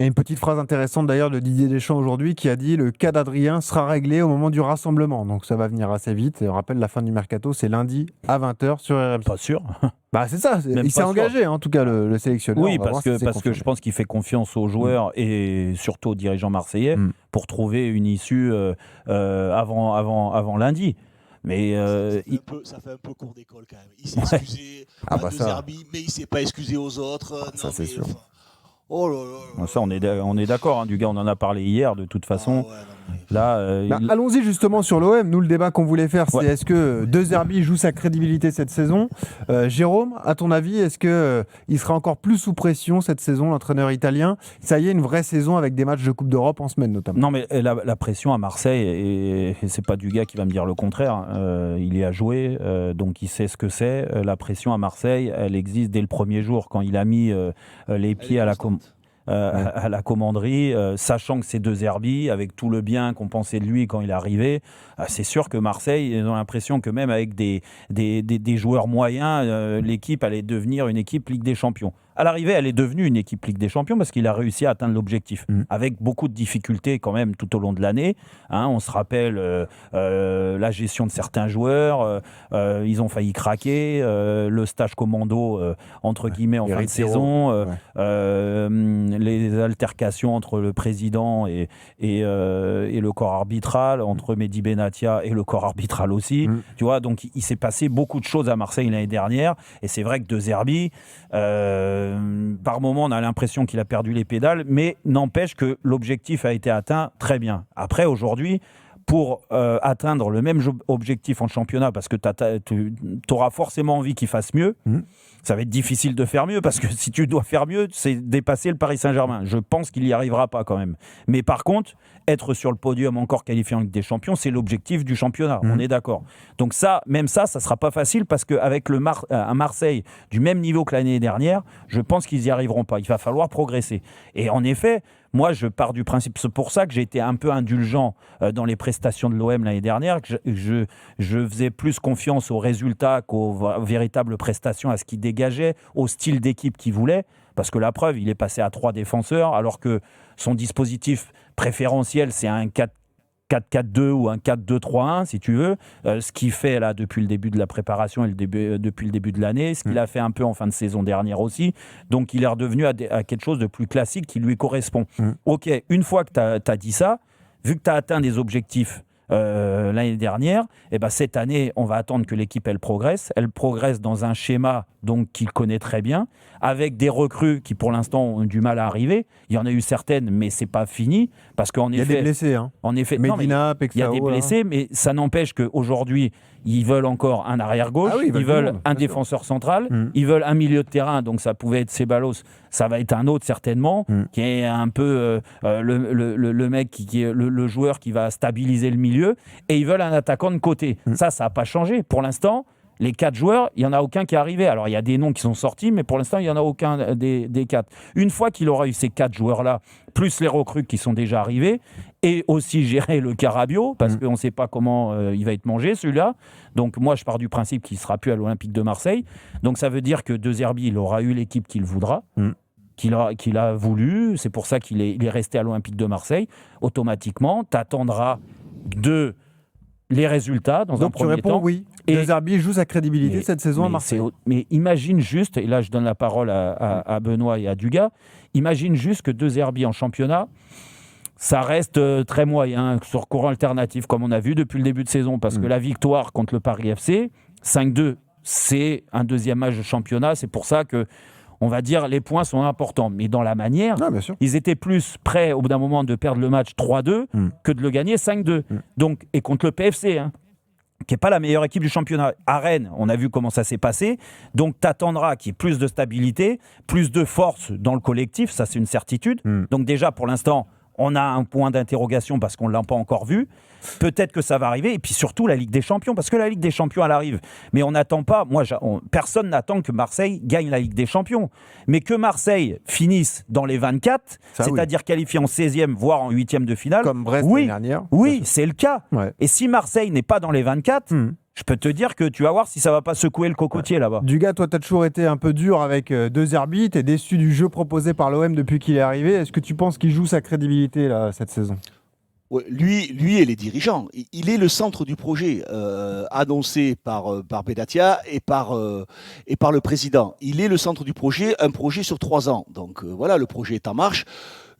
Et une petite phrase intéressante d'ailleurs de Didier Deschamps aujourd'hui qui a dit le cas d'Adrien sera réglé au moment du rassemblement. Donc ça va venir assez vite. Et on rappelle la fin du mercato, c'est lundi à 20h sur RMC. Pas sûr. Bah c'est ça, Même il s'est pas engagé en tout cas le sélectionneur. Oui, On va parce voir si c'est que confirmé. je pense qu'il fait confiance aux joueurs et surtout aux dirigeants marseillais pour trouver une issue avant lundi. Mais ça fait un peu cours d'école quand même. Il s'est excusé à De Zerbi, mais il ne s'est pas excusé aux autres. Ça c'est sûr. Oh là là. Ça, on est d'accord, hein, du gars, on en a parlé hier, de toute façon. Là, allons-y justement sur l'OM. Nous, le débat qu'on voulait faire, c'est est-ce que De Zerbi joue sa crédibilité cette saison Jérôme, à ton avis, est-ce qu'il sera encore plus sous pression cette saison, l'entraîneur italien? Ça y est, une vraie saison avec des matchs de Coupe d'Europe en semaine notamment. Non, mais la pression à Marseille, et c'est pas du gars qui va me dire le contraire, il y a joué, donc il sait ce que c'est. La pression à Marseille, elle existe dès le premier jour, quand il a mis les pieds à la commanderie, sachant que c'est De Zerbi, avec tout le bien qu'on pensait de lui quand il est arrivé, c'est sûr que Marseille, ils ont l'impression que même avec des joueurs moyens, l'équipe allait devenir une équipe Ligue des Champions. À l'arrivée, elle est devenue une équipe Ligue des Champions parce qu'il a réussi à atteindre l'objectif, avec beaucoup de difficultés quand même tout au long de l'année. On se rappelle la gestion de certains joueurs, ils ont failli craquer, le stage commando entre guillemets en fin de saison, les altercations entre le président et le corps arbitral, entre Mehdi Benatia et le corps arbitral aussi. Tu vois, donc il s'est passé beaucoup de choses à Marseille l'année dernière, et c'est vrai que De Zerbi, par moment on a l'impression qu'il a perdu les pédales, mais n'empêche que l'objectif a été atteint très bien. Après, aujourd'hui, pour atteindre le même objectif en championnat, parce que tu auras forcément envie qu'il fasse mieux, ça va être difficile de faire mieux, parce que si tu dois faire mieux, c'est dépasser le Paris Saint-Germain. Je pense qu'il n'y arrivera pas quand même. Mais par contre, être sur le podium encore qualifié en Ligue des Champions, c'est l'objectif du championnat, on est d'accord. Donc ça, même ça ne sera pas facile, parce qu'avec un Marseille du même niveau que l'année dernière, je pense qu'ils n'y arriveront pas. Il va falloir progresser. Et en effet, moi, je pars du principe, c'est pour ça que j'ai été un peu indulgent dans les prestations de l'OM l'année dernière, que je faisais plus confiance aux résultats qu'aux véritables prestations, à ce qu'il dégageait, au style d'équipe qu'il voulait, parce que la preuve, il est passé à 3 défenseurs, alors que son dispositif préférentiel, c'est un 4-4-2 ou un 4-2-3-1, si tu veux, ce qu'il fait là depuis le début de la préparation et depuis le début de l'année, ce qu'il a fait un peu en fin de saison dernière aussi. Donc il est redevenu à quelque chose de plus classique qui lui correspond. Ok, une fois que tu as dit ça, vu que tu as atteint des objectifs l'année dernière, et ben cette année, on va attendre que l'équipe elle progresse. Elle progresse dans un schéma donc qu'il connaît très bien, avec des recrues qui pour l'instant ont du mal à arriver. Il y en a eu certaines, mais c'est pas fini, parce qu'en effet, il y a des blessés. En effet, Medina, il y a des blessés, mais ça n'empêche qu'aujourd'hui, ils veulent encore un arrière-gauche, ils veulent un défenseur central, ils veulent un milieu de terrain, donc ça pouvait être Ceballos, ça va être un autre certainement, qui est un peu le mec, qui est le joueur qui va stabiliser le milieu, et ils veulent un attaquant de côté. Ça n'a pas changé. Pour l'instant, les 4 joueurs, il n'y en a aucun qui est arrivé. Alors, il y a des noms qui sont sortis, mais pour l'instant, il n'y en a aucun des 4. Une fois qu'il aura eu ces 4 joueurs-là, plus les recrues qui sont déjà arrivés, et aussi gérer le Carabio, parce qu'on ne sait pas comment il va être mangé, celui-là. Donc, moi, je pars du principe qu'il ne sera plus à l'Olympique de Marseille. Donc, ça veut dire que De Zerbi, il aura eu l'équipe qu'il voudra. Qu'il a voulu. C'est pour ça qu'il est resté à l'Olympique de Marseille. Automatiquement, tu attendras les résultats dans un premier temps. Donc tu réponds oui. De Zerbi joue sa crédibilité cette saison à Marseille. Mais imagine juste, et là je donne la parole à Benoît et à Dugas, imagine juste que De Zerbi en championnat, ça reste très moyen sur courant alternatif, comme on a vu depuis le début de saison, parce que la victoire contre le Paris FC, 5-2, c'est un deuxième match de championnat. C'est pour ça que, on va dire, les points sont importants. Mais dans la manière, ils étaient plus prêts au bout d'un moment de perdre le match 3-2 que de le gagner 5-2. Donc, et contre le PFC, qui n'est pas la meilleure équipe du championnat. À Rennes, on a vu comment ça s'est passé. Donc, tu attendras qu'il y ait plus de stabilité, plus de force dans le collectif. Ça, c'est une certitude. Donc, déjà, pour l'instant, on a un point d'interrogation parce qu'on ne l'a pas encore vu. Peut-être que ça va arriver. Et puis surtout, la Ligue des Champions. Parce que la Ligue des Champions, elle arrive. Mais on n'attend pas. Personne n'attend que Marseille gagne la Ligue des Champions. Mais que Marseille finisse dans les 24, c'est-à-dire qualifié en 16e, voire en 8e de finale. Comme Brest l'année dernière. Oui, c'est le cas. Ouais. Et si Marseille n'est pas dans les 24... Je peux te dire que tu vas voir si ça va pas secouer le cocotier là-bas. Dugas, toi, tu as toujours été un peu dur avec De Zerbi. Tu es déçu du jeu proposé par l'OM depuis qu'il est arrivé. Est-ce que tu penses qu'il joue sa crédibilité là, cette saison ? Ouais, lui et les dirigeants, il est le centre du projet annoncé par Benatia et par le président. Il est le centre du projet, un projet sur 3 ans. Donc voilà, le projet est en marche.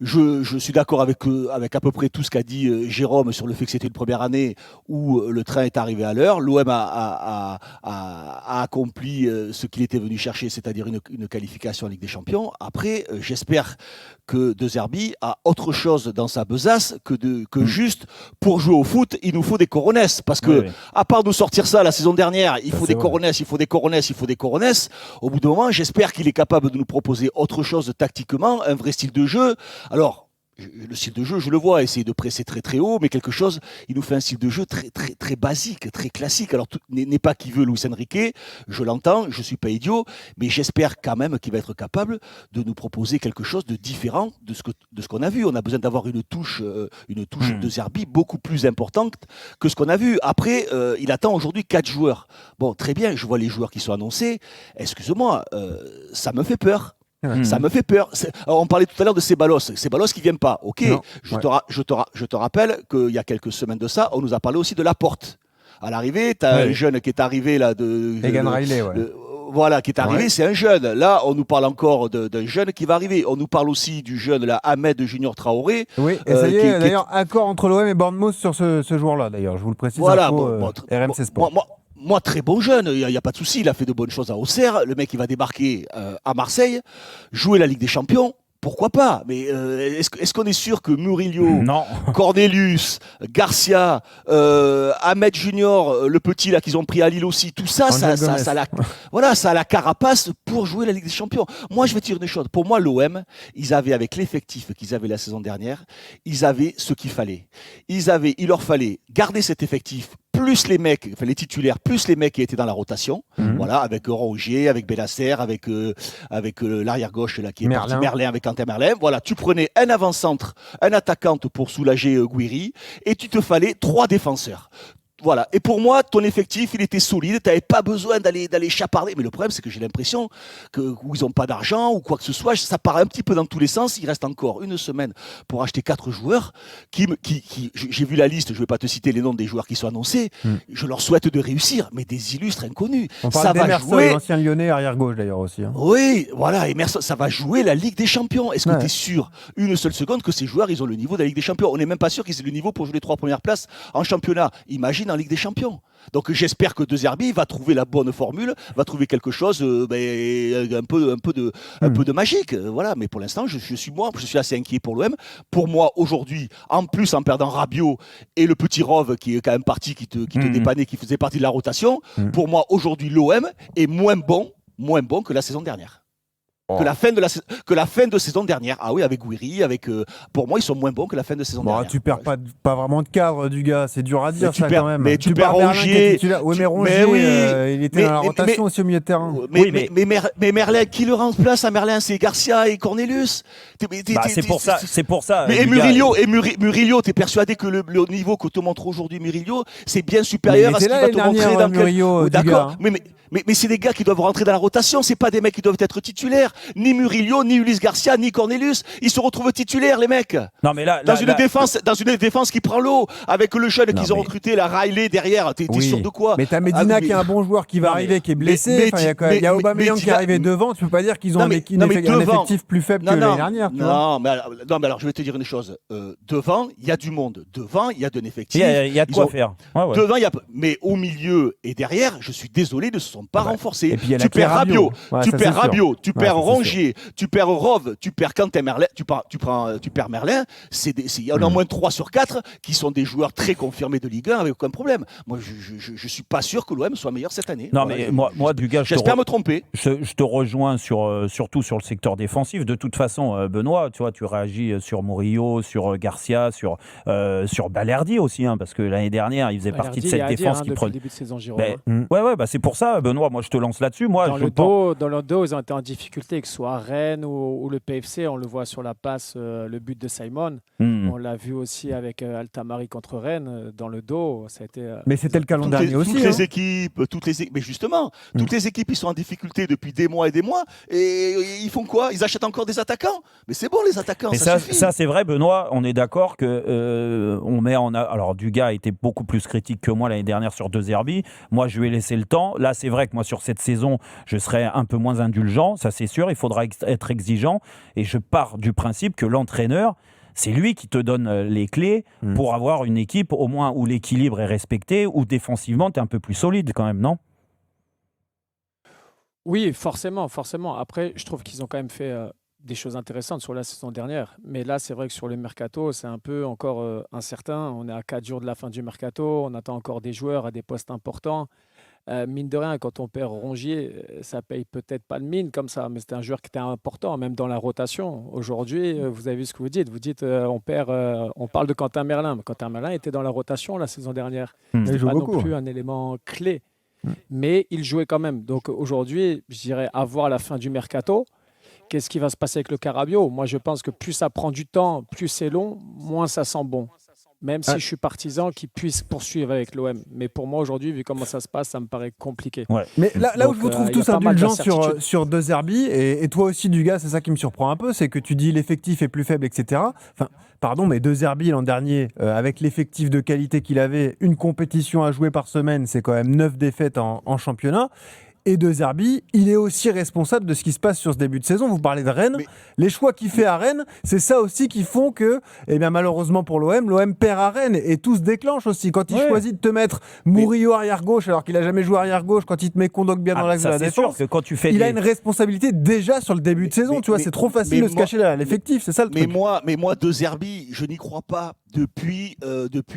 Je suis d'accord avec à peu près tout ce qu'a dit Jérôme sur le fait que c'était une première année où le train est arrivé à l'heure. L'OM a accompli ce qu'il était venu chercher, c'est-à-dire une qualification en Ligue des Champions. Après, j'espère que De Zerbi a autre chose dans sa besace que juste pour jouer au foot, il nous faut des coronesses. Parce que, à part nous sortir ça la saison dernière, il faut des coronesses, il faut des coronesses, il faut des coronesses. Au bout d'un moment, j'espère qu'il est capable de nous proposer autre chose tactiquement, un vrai style de jeu. Alors, le style de jeu, je le vois, essayer de presser très très haut, mais quelque chose, il nous fait un style de jeu très très très basique, très classique. Alors, n'est pas qui veut Luis Enrique, je l'entends, je suis pas idiot, mais j'espère quand même qu'il va être capable de nous proposer quelque chose de différent de ce qu'on a vu. On a besoin d'avoir une touche de Zerbi beaucoup plus importante que ce qu'on a vu. Après, il attend aujourd'hui 4 joueurs. Bon, très bien, je vois les joueurs qui sont annoncés. Excuse-moi, ça me fait peur. Ça me fait peur. Alors, on parlait tout à l'heure de Ceballos qui vient pas. Ok, je te rappelle qu'il y a quelques semaines de ça, on nous a parlé aussi de Laporte. À l'arrivée, tu as un jeune qui est arrivé là Egan Riley, voilà, qui est arrivé, c'est un jeune. Là, on nous parle encore d'un jeune qui va arriver. On nous parle aussi du jeune là, Ahmed Junior Traoré. Oui, et ça y est, d'ailleurs, accord entre l'OM et Bournemouth sur ce joueur-là, d'ailleurs. Je vous le précise. Voilà, RMC Sport. Moi, très bon jeune, il n'y a pas de souci, il a fait de bonnes choses à Auxerre. Le mec, il va débarquer à Marseille, jouer la Ligue des Champions. Pourquoi pas? Mais est-ce qu'on est sûr que Murillo, Cornelius, Garcia, Ahmed Junior, le petit là qu'ils ont pris à Lille aussi, tout ça, ça a la carapace pour jouer la Ligue des Champions. Moi, je vais te dire une chose. Pour moi, l'OM, ils avaient avec l'effectif qu'ils avaient la saison dernière, ils avaient ce qu'il fallait. Il leur fallait garder cet effectif. Plus les mecs, enfin les titulaires, plus les mecs qui étaient dans la rotation, voilà, avec Rongier, avec Benacer, avec l'arrière gauche là qui est parti, Merlin avec Quentin Merlin. Voilà, tu prenais un avant-centre, un attaquante pour soulager Guiri, et tu te fallait 3 défenseurs. Voilà. Et pour moi, ton effectif, il était solide. Tu n'avais pas besoin d'aller chaparder. Mais le problème, c'est que j'ai l'impression qu'ils n'ont pas d'argent ou quoi que ce soit. Ça part un petit peu dans tous les sens. Il reste encore une semaine pour acheter 4 joueurs j'ai vu la liste. Je ne vais pas te citer les noms des joueurs qui sont annoncés. Je leur souhaite de réussir, mais des illustres inconnus. On parle d'Emerson, l'ancien Lyonnais, arrière-gauche d'ailleurs aussi. Oui, voilà. Emerson, ça va jouer la Ligue des Champions. Est-ce que tu es sûr une seule seconde que ces joueurs, ils ont le niveau de la Ligue des Champions? On n'est même pas sûr qu'ils aient le niveau pour jouer les 3 premières places en championnat. Imagine en Ligue des Champions. Donc j'espère que De Zerbi va trouver la bonne formule, va trouver quelque chose un peu de magique. Voilà, mais pour l'instant, je suis assez inquiet pour l'OM. Pour moi, aujourd'hui, en plus en perdant Rabiot et le petit Rove qui est quand même parti, qui te dépannait, qui faisait partie de la rotation, pour moi, aujourd'hui, l'OM est moins bon que la saison dernière. Que la fin de saison dernière. Ah oui, avec Guiri, pour moi, ils sont moins bons que la fin de saison dernière. Tu perds pas vraiment de cadre du gars, c'est dur à dire quand même. Mais tu perds Rongier. Oui, mais Rongier, il était dans la rotation aussi au milieu de terrain. Mais Merlin, qui le remplace à Merlin? C'est Garcia et Cornelius. C'est pour ça. Mais Murillo, t'es persuadé que le niveau que te montre aujourd'hui Murillo, c'est bien supérieur à ce qu'il va te montrer dans Murillo. D'accord. Mais c'est des gars qui doivent rentrer dans la rotation, c'est pas des mecs qui doivent être titulaires. Ni Murillo, ni Ulysse Garcia, ni Cornelius, ils se retrouvent titulaires, les mecs. Non, mais dans une défense qui prend l'eau, avec le jeune qu'ils ont recruté, la Riley derrière. T'es sûr de quoi? Mais t'as Medina qui est un bon joueur qui va arriver, qui est blessé. Il y a Aubameyang qui est arrivé devant. Tu peux pas dire qu'ils ont un effectif plus faible que l'année dernière. Non, mais alors je vais te dire une chose. Devant, il y a du monde. Devant, il y a de l'effectif. Il y a de quoi faire. Devant, mais au milieu et derrière, je suis désolé, ne se sont pas renforcés. Tu perds Rabiot, tu perds Rongier, tu perds Rove, tu perds Quentin Merlin, tu perds Merlin. Il y en a au moins 3 sur 4 qui sont des joueurs très confirmés de Ligue 1 avec aucun problème. Moi, je suis pas sûr que l'OM soit meilleur cette année. Non, mais moi, Dugas, j'espère me tromper. Je te rejoins surtout sur le secteur défensif. De toute façon, Benoît, tu vois, tu réagis sur Murillo, sur Garcia, sur Balerdi aussi, parce que l'année dernière, il faisait partie de cette défense qui depuis le début de saison, Jérôme. Ouais, c'est pour ça. Benoît, moi je te lance là-dessus. Moi, Dans le dos, ils ont été en difficulté, que ce soit Rennes ou le PFC. On le voit sur la passe, le but de Simon. On l'a vu aussi avec Altamari contre Rennes. Dans le dos, ça a été. Mais c'était le calendrier dernier aussi. Toutes les équipes, mais justement, toutes les équipes, ils sont en difficulté depuis des mois et ils font quoi? Ils achètent encore des attaquants? Mais c'est bon, les attaquants, mais ça suffit. Ça, c'est vrai, Benoît. On est d'accord que on met alors, Dugas a été beaucoup plus critique que moi l'année dernière sur De Zerbi. Moi, je lui ai laissé le temps. Là, c'est vrai que moi, sur cette saison, je serai un peu moins indulgent. Ça, c'est sûr. Il faudra être exigeant. Et je pars du principe que l'entraîneur, c'est lui qui te donne les clés pour avoir une équipe au moins où l'équilibre est respecté, où défensivement, tu es un peu plus solide quand même, non? Oui, forcément. Après, je trouve qu'ils ont quand même fait des choses intéressantes sur la saison dernière. Mais là, c'est vrai que sur le mercato, c'est un peu encore incertain. On est à 4 jours de la fin du mercato. On attend encore des joueurs à des postes importants. Mine de rien, quand on perd Rongier, ça paye peut-être pas de mine comme ça, mais c'était un joueur qui était important, même dans la rotation. Aujourd'hui, vous avez vu ce que vous dites. Vous dites, on parle de Quentin Merlin. Mais Quentin Merlin était dans la rotation la saison dernière. C'était pas non plus un élément clé, mais il jouait quand même. Donc aujourd'hui, je dirais à voir la fin du mercato. Qu'est-ce qui va se passer avec le Carabio? Moi, je pense que plus ça prend du temps, plus c'est long, moins ça sent bon. Même si je suis partisan qu'ils puissent poursuivre avec l'OM. Mais pour moi, aujourd'hui, vu comment ça se passe, ça me paraît compliqué. Ouais. Mais là où je vous trouve tous indulgents sur De Zerbi, et toi aussi, Dugas, c'est ça qui me surprend un peu, c'est que tu dis l'effectif est plus faible, etc. Enfin, pardon, mais De Zerbi, l'an dernier, avec l'effectif de qualité qu'il avait, une compétition à jouer par semaine, c'est quand même 9 défaites en championnat. Et De Zerbi, il est aussi responsable de ce qui se passe sur ce début de saison. Vous parlez de Rennes. Les choix qu'il fait à Rennes, c'est ça aussi qui font que, eh bien, malheureusement pour l'OM perd à Rennes et tout se déclenche aussi. Quand il choisit de te mettre Murillo arrière-gauche, alors qu'il n'a jamais joué arrière-gauche, quand il te met Kondogbia dans l'axe de la défense, que quand tu fais il a une responsabilité déjà sur le début de saison. Tu vois, c'est trop facile de se cacher là. L'effectif, c'est ça le truc. Mais moi, De Zerbi, je n'y crois pas depuis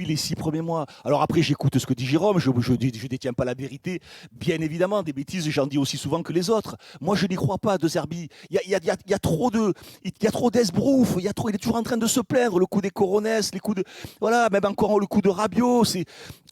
les 6 premiers mois. Alors après, j'écoute ce que dit Jérôme, je détiens pas la vérité. Bien évidemment, des bêtises, j'en dis aussi souvent que les autres. Moi, je n'y crois pas, De Zerbi. Il y a trop d'esbrouf, il est toujours en train de se plaindre, le coup des Coronets, les coups de... Voilà, même encore le coup de Rabiot.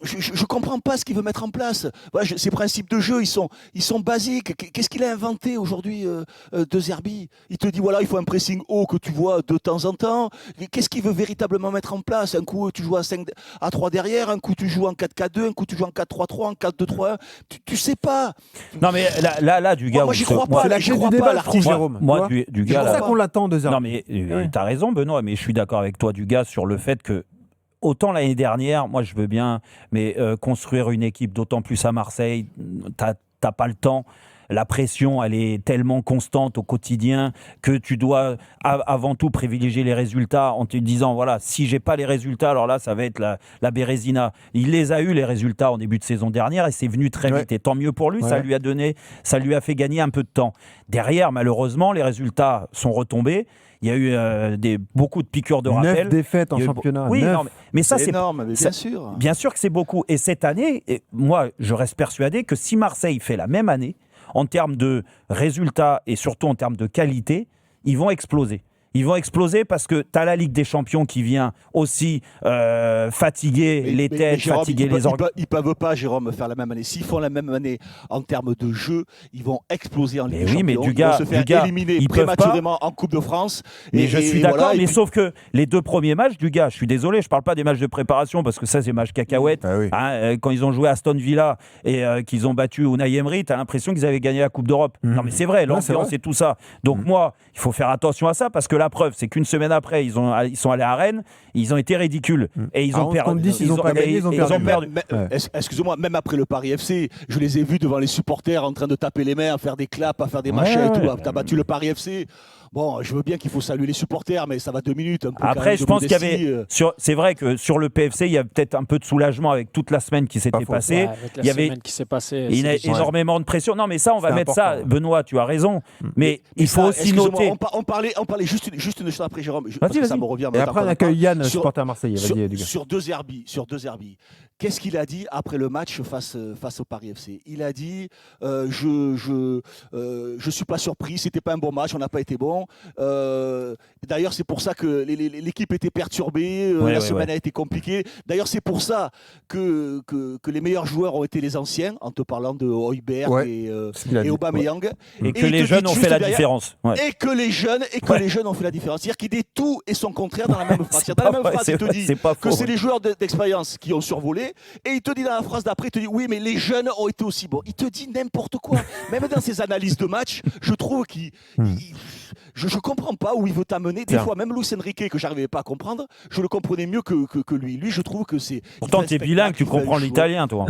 Je comprends pas ce qu'il veut mettre en place. Voilà, ces principes de jeu, ils sont basiques. Qu'est-ce qu'il a inventé aujourd'hui, De Zerbi? Il te dit, voilà, il faut un pressing haut que tu vois de temps en temps. Qu'est-ce qu'il veut véritablement mettre en place? Un coup, tu joues à 3 derrière, un coup, tu joues en 4-4-2, un coup, tu joues en 4-3-3, en 4-2-3-1. Tu sais pas. Non, mais là Dugas... Moi, j'y crois pas. C'est la clé du débat, Jérôme. Moi, Dugas... C'est pour ça qu'on l'attend, De Zerbi. Non, mais t'as raison, Benoît, mais je suis d'accord avec toi, Dugas, sur le fait que autant l'année dernière, moi je veux bien, mais construire une équipe, d'autant plus à Marseille, t'as pas le temps. La pression, elle est tellement constante au quotidien que tu dois avant tout privilégier les résultats en te disant, voilà, si j'ai pas les résultats, alors là, ça va être la Bérésina. Il les a eu, les résultats, en début de saison dernière, et c'est venu très vite. Et tant mieux pour lui, ça lui a fait gagner un peu de temps. Derrière, malheureusement, les résultats sont retombés. Il y a eu beaucoup de piqûres de rappel. 9 défaites en championnat. Oui, non, mais ça, c'est énorme, mais bien sûr. Bien sûr que c'est beaucoup. Et cette année, moi, je reste persuadé que si Marseille fait la même année, en termes de résultats et surtout en termes de qualité, ils vont exploser. Ils vont exploser parce que tu as la Ligue des Champions qui vient aussi fatiguer les têtes, Jérôme, fatiguer les organes. Ils ne peuvent pas, Jérôme, faire la même année. S'ils font la même année en termes de jeu, ils vont exploser en Ligue des Champions. Mais ils vont se faire éliminer prématurément en Coupe de France. Mais je suis d'accord, mais sauf que les 2 premiers matchs, je suis désolé, je ne parle pas des matchs de préparation parce que ça, c'est match cacahuètes. Quand ils ont joué à Aston Villa et qu'ils ont battu Unai Emery, tu as l'impression qu'ils avaient gagné la Coupe d'Europe. Non, mais c'est vrai, l'ambiance et tout ça. Donc moi, il faut faire attention à ça parce que la preuve, c'est qu'une semaine après, ils sont allés à Rennes, ils ont été ridicules et ils ont perdu. Ils ont perdu. Excusez-moi, même après le Paris FC, je les ai vus devant les supporters en train de taper les mains, à faire des claps, à faire des machins et tout. T'as battu le Paris FC. Bon, je veux bien qu'il faut saluer les supporters, mais ça va 2 minutes. Après, je pense qu'il y avait... C'est vrai que sur le PFC, il y a peut-être un peu de soulagement avec toute la semaine qui s'était passée. Il y avait il y a énormément de pression. Non, mais ça, on va mettre ça. Benoît, tu as raison. Mais il faut aussi noter... On parlait juste une chose après, Jérôme. Vas-y. Ça me revient. Et après, on accueille Yann, supporter marseillais. Sur De Zerbi. Qu'est-ce qu'il a dit après le match face au Paris FC? Il a dit je suis pas surpris, c'était pas un bon match, on n'a pas été bon. saison. D'ailleurs, c'est pour ça que l'équipe était perturbée. La semaine a été compliquée. D'ailleurs, c'est pour ça que les meilleurs joueurs ont été les anciens, en te parlant de Højbjerg et Aubameyang. Et que les jeunes ont fait la différence. Et que les jeunes ont fait la différence. C'est-à-dire qu'il dit tout et son contraire dans la même phrase. Dans la même phrase, il te dit que c'est les joueurs d'expérience qui ont survolé. Et il te dit dans la phrase d'après, il te dit oui, mais les jeunes ont été aussi bons. Il te dit n'importe quoi. Même dans ses analyses de match, je trouve qu'il... Je comprends pas où il veut t'amener. Des fois, même Luis Enrique, que j'arrivais pas à comprendre, je le comprenais mieux que lui. Lui, je trouve que c'est... Pourtant, tu es bilingue, tu comprends l'italien, toi.